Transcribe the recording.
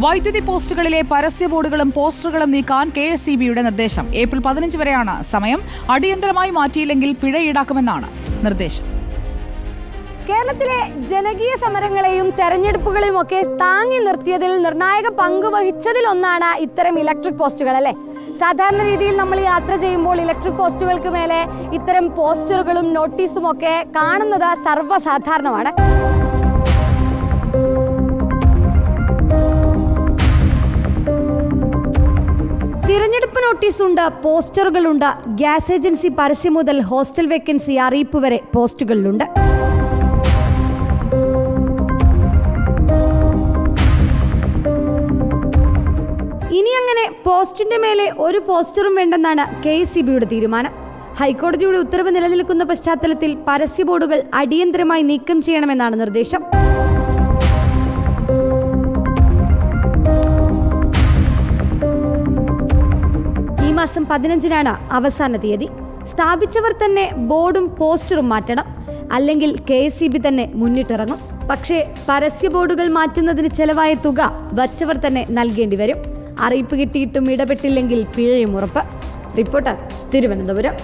വൈദ്യുതി പോസ്റ്റുകളിലെ പരസ്യ ബോർഡുകളും പോസ്റ്ററുകളും നീക്കാൻ KSEBയുടെ നിർദ്ദേശം. ഏപ്രിൽ 15 വരെയാണ് സമയം. അടിയന്തരമായി മാറ്റിയില്ലെങ്കിൽ പിഴ ഈടാക്കുമെന്നാണ് നിർദ്ദേശം. കേരളത്തിലെ ജനകീയ സമരങ്ങളെയും തെരഞ്ഞെടുപ്പുകളെയും ഒക്കെ താങ്ങി നിർത്തിയതിൽ നിർണായക പങ്ക് വഹിച്ചതിലൊന്നാണ് ഇത്തരം ഇലക്ട്രിക് പോസ്റ്റുകൾ, അല്ലേ? സാധാരണ രീതിയിൽ നമ്മൾ യാത്ര ചെയ്യുമ്പോൾ ഇലക്ട്രിക് പോസ്റ്റുകൾക്ക് മേലെ ഇത്തരം പോസ്റ്ററുകളും നോട്ടീസും ഒക്കെ കാണുന്നത് സർവ്വസാധാരണമാണ്. തിരഞ്ഞെടുപ്പ് നോട്ടീസുണ്ട്, പോസ്റ്ററുകളുണ്ട്. ഗ്യാസ് ഏജൻസി പരസ്യം മുതൽ ഹോസ്റ്റൽ വേക്കൻസി അറിയിപ്പ് വരെ പോസ്റ്റുകളിലുണ്ട്. ഇനി അങ്ങനെ പോസ്റ്റിന്റെ മേലെ ഒരു പോസ്റ്ററും വേണ്ടെന്നാണ് KSEBയുടെ തീരുമാനം. ഹൈക്കോടതിയുടെ ഉത്തരവ് നിലനിൽക്കുന്ന പശ്ചാത്തലത്തിൽ പരസ്യ ബോർഡുകൾ അടിയന്തരമായി നീക്കം ചെയ്യണമെന്നാണ് നിർദ്ദേശം. ഈ മാസം 15-നാണ് അവസാന തീയതി. സ്ഥാപിച്ചവർ തന്നെ ബോർഡും പോസ്റ്ററും മാറ്റണം, അല്ലെങ്കിൽ KSEB തന്നെ മുന്നിട്ടിറങ്ങും. പക്ഷേ പരസ്യ ബോർഡുകൾ മാറ്റുന്നതിന് ചെലവായ തുക വച്ചവർ തന്നെ നൽകേണ്ടി വരും. അറിയിപ്പ് കിട്ടിയിട്ടും ഇടപെട്ടില്ലെങ്കിൽ പിഴയും ഉറപ്പ്. റിപ്പോർട്ടർ, തിരുവനന്തപുരം.